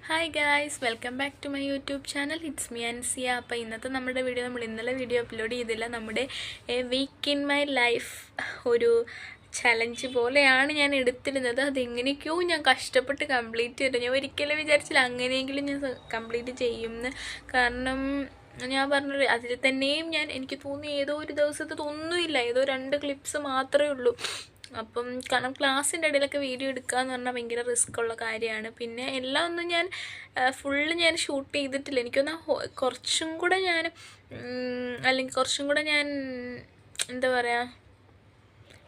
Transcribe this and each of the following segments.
Hi guys, welcome back to my YouTube channel. It's me Ansiya. അപ്പോൾ ഇന്നത്തെ നമ്മുടെ video നമ്മൾ ഇന്നലെ വീഡിയോ അപ്ലോഡ് ചെയ്തില്ല. നമ്മുടെ a week in my life ഒരു ചലഞ്ച് പോലെയാണ് ഞാൻ എടുത്തിരുന്നത്. അതെങ്ങനെയൊക്കെയോ ഞാൻ കഷ്ടപ്പെട്ട് കംപ്ലീറ്റ് ചെയ്തു. ഞാൻ ഒരിക്കലും വിചാരിച്ചില്ല അങ്ങനെയെങ്കിലും ഞാൻ കംപ്ലീറ്റ് ചെയ്യുമെന്ന്. കാരണം ഞാൻ പറഞ്ഞത് അതിൽ തന്നെയും എനിക്ക് തോന്നി ഏതോ ഒരു ദിവസത്തെ ഒന്നുമില്ല, ഏതോ 2 ക്ലിപ്സ് മാത്രമേ ഉള്ളൂ. അപ്പം കാരണം ക്ലാസ്സിൻ്റെ ഇടയിലൊക്കെ വീഡിയോ എടുക്കുക എന്ന് പറഞ്ഞാൽ ഭയങ്കര റിസ്ക് ഉള്ള കാര്യമാണ്. പിന്നെ എല്ലാം ഒന്നും ഞാൻ ഫുള്ള് ഞാൻ ഷൂട്ട് ചെയ്തിട്ടില്ല. എനിക്കൊന്ന് കുറച്ചും കൂടെ ഞാൻ എന്താ പറയുക,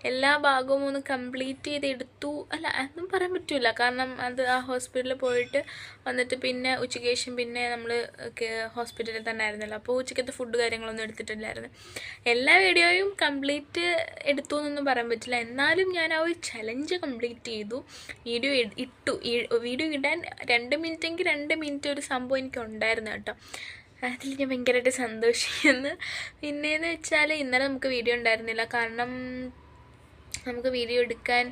എല്ലാ ഭാഗവും ഒന്ന് കംപ്ലീറ്റ് ചെയ്തെടുത്തു. അല്ല, അതൊന്നും പറയാൻ പറ്റില്ല. കാരണം അത് ആ ഹോസ്പിറ്റലിൽ പോയിട്ട് വന്നിട്ട് പിന്നെ ഉച്ചയ്ക്ക് ശേഷം പിന്നെ നമ്മൾ ഹോസ്പിറ്റലിൽ തന്നെ ആയിരുന്നല്ലോ. അപ്പോൾ ഉച്ചയ്ക്കത്തെ ഫുഡ് കാര്യങ്ങളൊന്നും എടുത്തിട്ടില്ലായിരുന്നു. എല്ലാ വീഡിയോയും കംപ്ലീറ്റ് എടുത്തു എന്നൊന്നും പറയാൻ പറ്റില്ല. എന്നാലും ഞാൻ ആ ഒരു ചലഞ്ച് കംപ്ലീറ്റ് ചെയ്തു. വീഡിയോ ഇട്ടു. വീഡിയോ ഇടാൻ 2 മിനിറ്റെങ്കിൽ 2 മിനിറ്റ് ഒരു സംഭവം എനിക്ക് ഉണ്ടായിരുന്നു കേട്ടോ. അതിൽ ഞാൻ ഭയങ്കരമായിട്ട് സന്തോഷിക്കുന്നു. പിന്നെയെന്ന് വെച്ചാൽ ഇന്നലെ നമുക്ക് വീഡിയോ ഉണ്ടായിരുന്നില്ല. കാരണം നമുക്ക് വീഡിയോ എടുക്കാൻ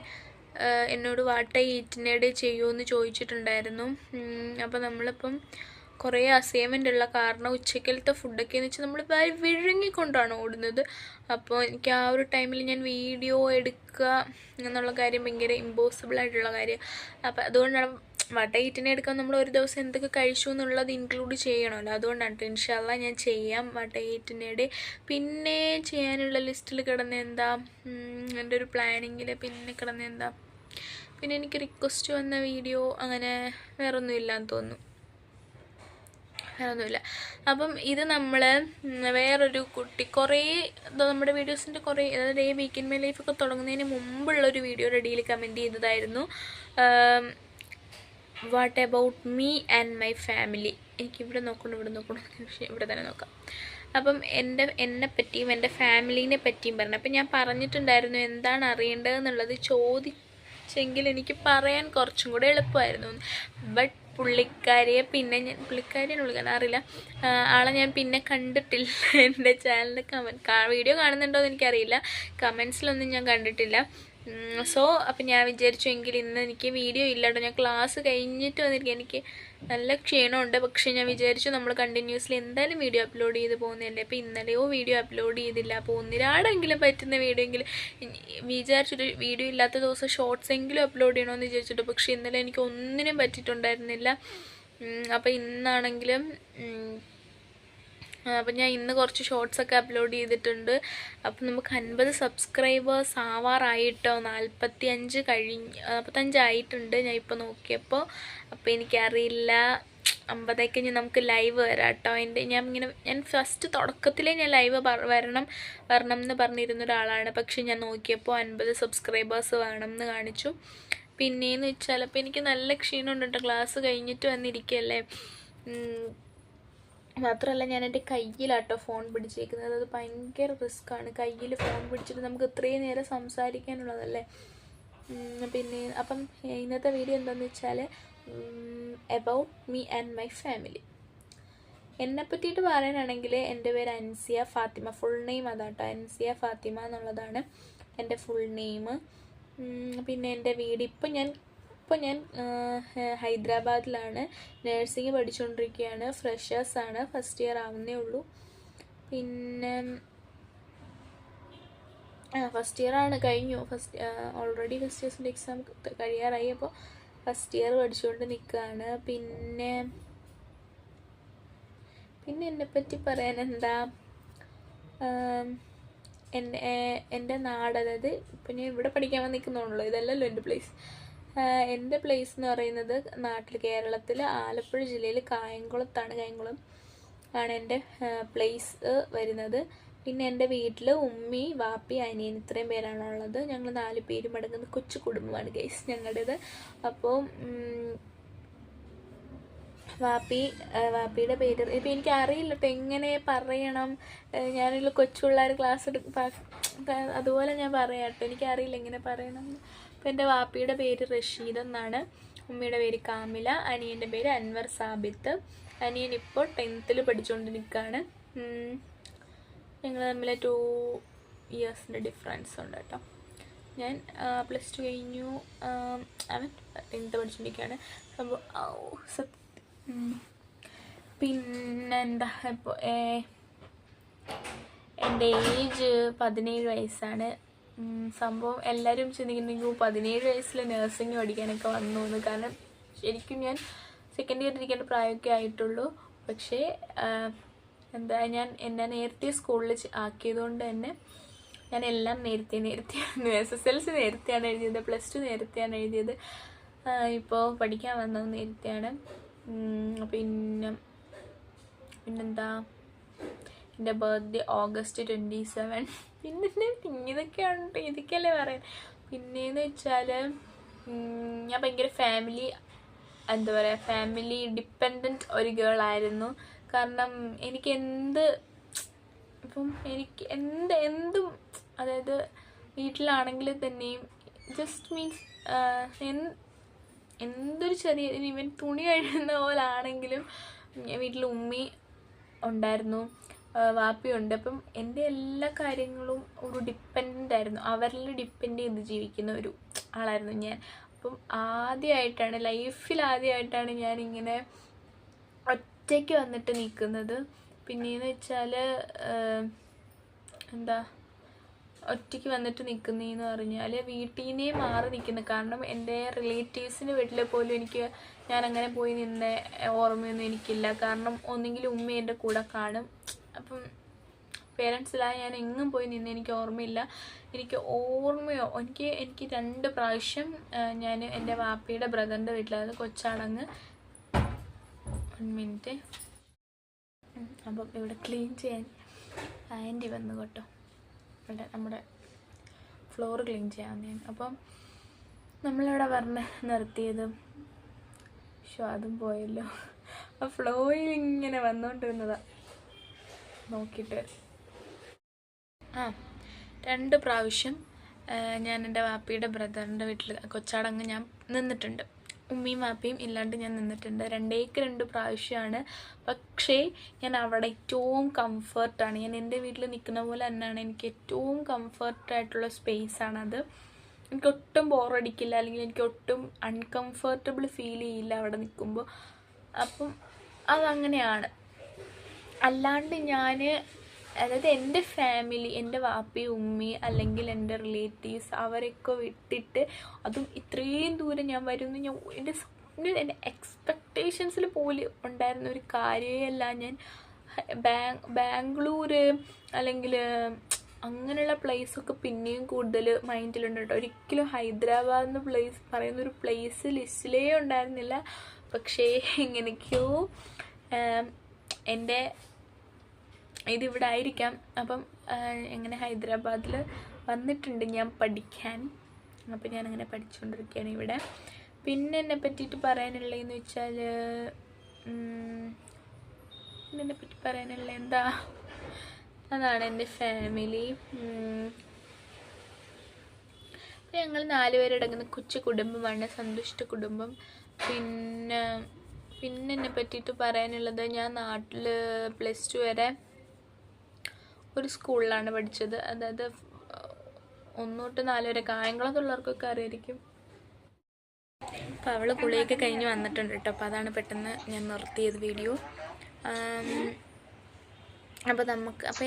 എന്നോട് വാട്ട ഈറ്റിനേട് ചെയ്യുമെന്ന് ചോദിച്ചിട്ടുണ്ടായിരുന്നു. അപ്പോൾ നമ്മളിപ്പം കുറേ അസൈൻമെൻ്റ് ഉള്ള കാരണം ഉച്ചക്കലത്തെ ഫുഡൊക്കെ എന്ന് വെച്ചാൽ നമ്മൾ വിഴുങ്ങിക്കൊണ്ടാണ് ഓടുന്നത്. അപ്പോൾ എനിക്ക് ആ ഒരു ടൈമിൽ ഞാൻ വീഡിയോ എടുക്കുക എന്നുള്ള കാര്യം ഭയങ്കര ഇമ്പോസിബിളായിട്ടുള്ള കാര്യം. അപ്പോൾ അതുകൊണ്ടാണ് വാട്ട ഈറ്റിനെ എടുക്കാൻ നമ്മൾ ഒരു ദിവസം എന്തൊക്കെ കഴിച്ചു എന്നുള്ളത് ഇൻക്ലൂഡ് ചെയ്യണമല്ലോ. അതുകൊണ്ടാണ് ഇൻഷാല്ലാ ഞാൻ ചെയ്യാം വാട്ട ഈറ്റിനേടെ. പിന്നെ ചെയ്യാനുള്ള ലിസ്റ്റിൽ കിടന്ന എന്താ, എൻ്റെ ഒരു പ്ലാനിങ്ങിൽ പിന്നെ കിടന്ന എന്താ, പിന്നെ എനിക്ക് റിക്വസ്റ്റ് വന്ന വീഡിയോ അങ്ങനെ വേറൊന്നും ഇല്ലയെന്ന് തോന്നുന്നു, വേറൊന്നുമില്ല. അപ്പം ഇത് നമ്മൾ വേറൊരു കുട്ടി കുറേ നമ്മുടെ വീഡിയോസിൻ്റെ കുറേ, അതായത് ഈ വീക്ക് ഇൻ മൈ ലൈഫൊക്കെ തുടങ്ങുന്നതിന് മുമ്പുള്ളൊരു വീഡിയോയുടെ ഇടയിൽ കമൻറ്റ് ചെയ്തതായിരുന്നു, what about me and my family. എനിക്കിവിടെ നോക്കണം, ഇവിടെ തന്നെ നോക്കാം. അപ്പം എന്നെപ്പറ്റിയും എൻ്റെ ഫാമിലീനെ പറ്റിയും പറഞ്ഞു. അപ്പം ഞാൻ പറഞ്ഞിട്ടുണ്ടായിരുന്നു എന്താണ് അറിയേണ്ടതെന്നുള്ളത് ചോദിച്ചെങ്കിൽ എനിക്ക് പറയാൻ കുറച്ചും കൂടെ എളുപ്പമായിരുന്നു. ബട്ട് പുള്ളിക്കാരിയെ പിന്നെ പുള്ളിക്കാരിയാണ് വിളിക്കാൻ അറിയില്ല, ആളെ ഞാൻ പിന്നെ കണ്ടിട്ടില്ല. എൻ്റെ ചാനലിൽ വീഡിയോ കാണുന്നുണ്ടോ എന്ന് എനിക്കറിയില്ല, കമൻസിലൊന്നും ഞാൻ കണ്ടിട്ടില്ല. അപ്പം ഞാൻ വിചാരിച്ചു എങ്കിൽ ഇന്ന് എനിക്ക് വീഡിയോ ഇല്ലാട്ടോ, ഞാൻ ക്ലാസ് കഴിഞ്ഞിട്ട് വന്നിരിക്കുക, എനിക്ക് നല്ല ക്ഷീണമുണ്ട്. പക്ഷേ ഞാൻ വിചാരിച്ചു നമ്മൾ കണ്ടിന്യൂസ്ലി എന്തായാലും വീഡിയോ അപ്ലോഡ് ചെയ്ത് പോകുന്നതല്ലേ. അപ്പോൾ ഇന്നലെയോ വീഡിയോ അപ്ലോഡ് ചെയ്തില്ല, അപ്പോൾ ഒന്നിരാടെങ്കിലും പറ്റുന്ന വീഡിയോ എങ്കിലും വിചാരിച്ചിട്ട് വീഡിയോ ഇല്ലാത്ത ദിവസം ഷോർട്സ് എങ്കിലും അപ്ലോഡ് ചെയ്യണമെന്ന് വിചാരിച്ചിട്ട്. പക്ഷേ ഇന്നലെ എനിക്ക് ഒന്നിനും പറ്റിയിട്ടുണ്ടായിരുന്നില്ല. അപ്പോൾ ഇന്നാണെങ്കിലും അപ്പം ഞാൻ ഇന്ന് കുറച്ച് ഷോർട്സൊക്കെ അപ്ലോഡ് ചെയ്തിട്ടുണ്ട്. അപ്പം നമുക്ക് 50 സബ്സ്ക്രൈബേഴ്സ് ആവാറായിട്ടോ, 45 ആയിട്ടുണ്ട് ഞാൻ ഇപ്പോൾ നോക്കിയപ്പോൾ. അപ്പോൾ എനിക്കറിയില്ല 50 കഴിഞ്ഞ് നമുക്ക് ലൈവ് വരാം കേട്ടോ. ഞാൻ ഫസ്റ്റ് തുടക്കത്തിലേ ഞാൻ ലൈവ് വരണം എന്ന് പറഞ്ഞിരുന്ന ഒരാളാണ്. പക്ഷെ ഞാൻ നോക്കിയപ്പോൾ 50 സബ്സ്ക്രൈബേഴ്സ് വേണം എന്ന് കാണിച്ചു. പിന്നെയെന്ന് വെച്ചാൽ അപ്പോൾ എനിക്ക് നല്ല ക്ഷീണമുണ്ട് കേട്ടോ, ക്ലാസ് കഴിഞ്ഞിട്ട് വന്നിരിക്കുകയല്ലേ. മാത്രമല്ല ഞാൻ എൻ്റെ കയ്യിലാട്ടോ ഫോൺ പിടിച്ചേക്കുന്നത്. അത് ഭയങ്കര റിസ്ക്കാണ്, കയ്യിൽ ഫോൺ പിടിച്ചിട്ട് നമുക്ക് ഇത്രയും നേരം സംസാരിക്കാനുള്ളതല്ലേ. പിന്നെ അപ്പം ഇന്നത്തെ വീഡിയോ എന്താണെന്ന് വെച്ചാൽ about me and my family. എന്നെ പറ്റിയിട്ട് പറയാനാണെങ്കിൽ എൻ്റെ പേര് അൻസിയ ഫാത്തിമ, ഫുൾ നെയിം അതാട്ടോ, അൻസിയ ഫാത്തിമ എന്നുള്ളതാണ് എൻ്റെ ഫുൾ നെയിം. പിന്നെ എൻ്റെ വീട് ഇപ്പം ഞാൻ ഹൈദരാബാദിലാണ് നേഴ്സിംഗ് പഠിച്ചുകൊണ്ടിരിക്കുകയാണ്. ഫ്രഷേഴ്സാണ്, ഫസ്റ്റ് ഇയർ ആവുന്നേ ഉള്ളൂ. പിന്നെ ഫസ്റ്റ് ഇയറാണ്, കഴിഞ്ഞു. ഓൾറെഡി ഫസ്റ്റ് ഇയേഴ്സിൻ്റെ എക്സാം കഴിയാറായി. അപ്പോൾ ഫസ്റ്റ് ഇയർ പഠിച്ചുകൊണ്ട് നിൽക്കുകയാണ്. പിന്നെ എന്നെപ്പറ്റി പറയാൻ എന്താ, എൻ്റെ നാട്, അതായത് ഇപ്പം ഞാൻ ഇവിടെ പഠിക്കാൻ വന്ന് നിൽക്കുന്നുള്ളൂ, ഇതല്ലല്ലോ എൻ്റെ പ്ലേസ്. എൻ്റെ പ്ലേസ് എന്ന് പറയുന്നത് കേരളത്തിൽ ആലപ്പുഴ ജില്ലയിൽ കായംകുളം ആണ് എൻ്റെ പ്ലേസ് വരുന്നത്. പിന്നെ എൻ്റെ വീട്ടിൽ ഉമ്മി, വാപ്പി, അനിയൻ, ഇത്രയും പേരാണുള്ളത്. ഞങ്ങൾ 4 പേരും അടങ്ങുന്ന കൊച്ചു കുടുംബമാണ് ഗൈസ് ഞങ്ങളുടേത്. അപ്പോൾ വാപ്പിയുടെ പേര് ഇപ്പം എനിക്ക് അറിയില്ല കേട്ടോ എങ്ങനെ പറയണം. ഞാനില്ല കൊച്ചു പിള്ളേർ ക്ലാസ് അതുപോലെ ഞാൻ പറയാം കേട്ടോ, എനിക്കറിയില്ല എങ്ങനെ പറയണം. അപ്പോൾ എൻ്റെ വാപ്പിയുടെ പേര് റഷീദ് എന്നാണ്, ഉമ്മയുടെ പേര് കാമില, അനിയൻ്റെ പേര് അൻവർ സാബിത്ത്. അനിയൻ ഇപ്പോൾ 10th പഠിച്ചുകൊണ്ട് നിൽക്കുകയാണ്. ഞങ്ങൾ തമ്മിൽ 2 ഇയേഴ്സിൻ്റെ ഡിഫറൻസ് ഉണ്ട് കേട്ടോ. ഞാൻ +2 കഴിഞ്ഞു, അവൻ 10th പഠിച്ചുകൊണ്ടിരിക്കുകയാണ്. സംഭവം പിന്നെന്താ ഇപ്പോൾ എൻ്റെ ഏജ് 17 വയസ്സാണ്. സംഭവം എല്ലാവരും ചിന്തിക്കുന്നെങ്കിൽ 17 വയസ്സിൽ നഴ്സിംഗ് പഠിക്കാനൊക്കെ വന്നു എന്ന്. കാരണം ശരിക്കും ഞാൻ സെക്കൻഡ് ഇയർ ഇരിക്കേണ്ട പ്രായമൊക്കെ ആയിട്ടുള്ളൂ. പക്ഷേ എന്താ എന്നെ നേരത്തെ സ്കൂളിൽ ആക്കിയതുകൊണ്ട് തന്നെ ഞാൻ എല്ലാം നേരത്തെയായിരുന്നു. SSLC നേരത്തെയാണ് എഴുതിയത്, +2 നേരത്തെയാണ് എഴുതിയത്, ഇപ്പോൾ പഠിക്കാൻ വന്നത് നേരത്തെയാണ്. പിന്നെന്താ എൻ്റെ ബർത്ത്ഡേ August 27. ഇതൊക്കെയല്ലേ പറയാൻ. പിന്നെയെന്ന് വെച്ചാൽ ഞാൻ ഭയങ്കര ഫാമിലി ഡിപ്പെൻഡൻറ്റ് ഒരു ഗേൾ ആയിരുന്നു. കാരണം എനിക്ക് എന്തും അതായത് വീട്ടിലാണെങ്കിൽ തന്നെയും ജസ്റ്റ് മീൻസ് എന്തൊരു ചെറിയ ഈവൻ തുണി കഴുകുന്ന പോലാണെങ്കിലും വീട്ടിൽ ഉമ്മി ഉണ്ടായിരുന്നു, വാപ്പിയുണ്ട്. അപ്പം എൻ്റെ എല്ലാ കാര്യങ്ങളും ഒരു ഡിപ്പെൻഡൻ്റ് ആയിരുന്നു, അവരിൽ ഡിപ്പെൻഡ് ചെയ്ത് ജീവിക്കുന്ന ഒരു ആളായിരുന്നു ഞാൻ. അപ്പം ലൈഫിൽ ആദ്യമായിട്ടാണ് ഞാനിങ്ങനെ ഒറ്റയ്ക്ക് വന്നിട്ട് നിൽക്കുന്നത്. പിന്നെയെന്ന് വെച്ചാൽ ഒറ്റയ്ക്ക് വന്നിട്ട് നിൽക്കുന്നതെന്ന് പറഞ്ഞാൽ വീട്ടിൽ നിന്നേ മാറി നിൽക്കുന്നത്. കാരണം എൻ്റെ റിലേറ്റീവ്സിൻ്റെ വീട്ടിൽ പോലും ഞാൻ അങ്ങനെ പോയി നിന്ന ഓർമ്മയൊന്നും എനിക്കില്ല. കാരണം ഒന്നെങ്കിൽ ഉമ്മ എൻ്റെ കൂടെ കാണും. അപ്പം പേരൻസിലായ ഞാൻ എങ്ങും പോയി നിന്ന് എനിക്ക് ഓർമ്മയില്ല. എനിക്ക് 2 പ്രാവശ്യം ഞാൻ എൻ്റെ വാപ്പിയുടെ ബ്രദറിൻ്റെ വീട്ടിലായിരുന്നു, കൊച്ചാടങ്ങ്. 1 മിനിറ്റ്. അപ്പം ഇവിടെ ക്ലീൻ ചെയ്യാൻ ആൻറ്റി വന്നു കേട്ടോ, ഇവിടെ നമ്മുടെ ഫ്ലോർ ക്ലീൻ ചെയ്യാൻ. അപ്പം നമ്മളിവിടെ നിർത്തിയത് അതും പോയല്ലോ. ആ ഫ്ലോയിൽ ഇങ്ങനെ വന്നുകൊണ്ടിരുന്നതാണ്, നോക്കിയിട്ട്. 2 പ്രാവശ്യം ഞാൻ എൻ്റെ വാപ്പിയുടെ ബ്രദറിൻ്റെ വീട്ടിൽ കൊച്ചാടങ്ങ് ഞാൻ നിന്നിട്ടുണ്ട്. ഉമ്മയും വാപ്പയും ഇല്ലാണ്ട് ഞാൻ നിന്നിട്ടുണ്ട്. 2 പ്രാവശ്യമാണ്. പക്ഷേ ഞാൻ അവിടെ ഏറ്റവും കംഫർട്ടാണ്. ഞാൻ എൻ്റെ വീട്ടിൽ നിൽക്കുന്ന പോലെ തന്നെയാണ്. എനിക്ക് ഏറ്റവും കംഫർട്ടായിട്ടുള്ള സ്പേസാണത്. എനിക്കൊട്ടും ബോറടിക്കില്ല, അല്ലെങ്കിൽ എനിക്കൊട്ടും അൺകംഫർട്ടബിൾ ഫീൽ ചെയ്യില്ല അവിടെ നിൽക്കുമ്പോൾ. അപ്പം അതങ്ങനെയാണ്. അല്ലാണ്ട് അതായത് എൻ്റെ ഫാമിലി, എൻ്റെ വാപ്പി ഉമ്മി അല്ലെങ്കിൽ എൻ്റെ റിലേറ്റീവ്സ് അവരൊക്കെ വിട്ടിട്ട് അതും ഇത്രയും ദൂരം ഞാൻ വരുന്നു, എൻ്റെ എക്സ്പെക്റ്റേഷൻസിൽ പോലും ഉണ്ടായിരുന്ന ഒരു കാര്യമല്ല. ഞാൻ ബാംഗ്ലൂർ അല്ലെങ്കിൽ അങ്ങനെയുള്ള പ്ലേസൊക്കെ പിന്നെയും കൂടുതൽ മൈൻഡിലുണ്ട് കേട്ടോ. ഒരിക്കലും ഹൈദരാബാദ് പറയുന്നൊരു പ്ലേസ് ലിസ്റ്റിലേ ഉണ്ടായിരുന്നില്ല. പക്ഷേ എങ്ങനെയൊക്കെയോ എൻ്റെ ഇതിവിടെ ആയിരിക്കാം. അപ്പം എങ്ങനെ ഹൈദരാബാദിൽ വന്നിട്ടുണ്ട് ഞാൻ പഠിക്കാൻ. അപ്പം ഞാനങ്ങനെ പഠിച്ചുകൊണ്ടിരിക്കുകയാണ് ഇവിടെ. പിന്നെ എന്നെ പറ്റിയിട്ട് പറയാനുള്ളതെന്ന് വെച്ചാൽ എന്താ, അതാണ് എൻ്റെ ഫാമിലി. ഞങ്ങൾ 4 പേരടങ്ങുന്ന കൊച്ചു കുടുംബമാണ്, സന്തുഷ്ട കുടുംബം. പിന്നെ എന്നെ പറ്റിയിട്ട് പറയാനുള്ളത്, ഞാൻ നാട്ടിൽ +2 വരെ ഒരു സ്കൂളിലാണ് പഠിച്ചത്. അതായത് 1 തൊട്ട് 4 വരെ. കായംകുളത്തുള്ളവർക്കൊക്കെ അറിയായിരിക്കും. അപ്പോൾ അവൾ കുളിയൊക്കെ കഴിഞ്ഞ് വന്നിട്ടുണ്ട് കേട്ടോ. അപ്പോൾ അതാണ് പെട്ടെന്ന് ഞാൻ നിർത്തിയത് വീഡിയോ. അപ്പോൾ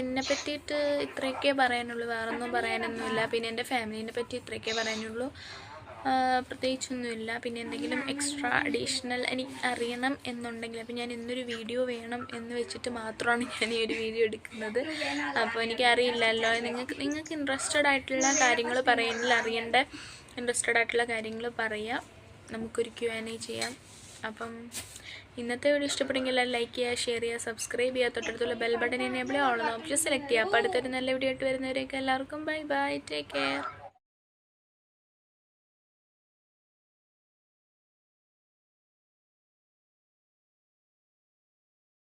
എന്നെ പറ്റിയിട്ട് ഇത്രയൊക്കെ പറയാനുള്ളൂ, വേറൊന്നും പറയാനൊന്നുമില്ല. പിന്നെ എൻ്റെ ഫാമിലീനെ പറ്റി ഇത്രയൊക്കെ പറയാനുള്ളൂ, പ്രത്യേകിച്ചൊന്നുമില്ല. പിന്നെ എന്തെങ്കിലും എക്സ്ട്രാ അഡീഷണൽ എനിക്ക് അറിയണം എന്നുണ്ടെങ്കിൽ അപ്പോൾ ഞാൻ ഇന്നൊരു വീഡിയോ വേണം എന്ന് വെച്ചിട്ട് മാത്രമാണ് ഞാൻ ഈ ഒരു വീഡിയോ എടുക്കുന്നത്. അപ്പോൾ എനിക്കറിയില്ലല്ലോ, നിങ്ങൾക്ക് ഇൻട്രസ്റ്റഡ് ആയിട്ടുള്ള കാര്യങ്ങൾ ഇൻട്രസ്റ്റഡ് ആയിട്ടുള്ള കാര്യങ്ങൾ പറയാം, നമുക്കൊരു Q&A ചെയ്യാം. അപ്പം ഇന്നത്തെ വീഡിയോ ഇഷ്ടപ്പെടുമെങ്കിൽ ലൈക്ക് ചെയ്യുക, ഷെയർ ചെയ്യുക, സബ്സ്ക്രൈബ് ചെയ്യുക, തൊട്ടടുത്തുള്ള ബെൽ ബട്ടൺ എനേബിൾ ചെയ്യുക, ഓൾ ഓപ്ഷൻ സെലക്ട് ചെയ്യുക. അപ്പോൾ അടുത്തൊരു നല്ല വീഡിയോ ആയിട്ട് വരുന്നവരേക്ക് എല്ലാവർക്കും ബൈ, ടേക്ക് കെയർ.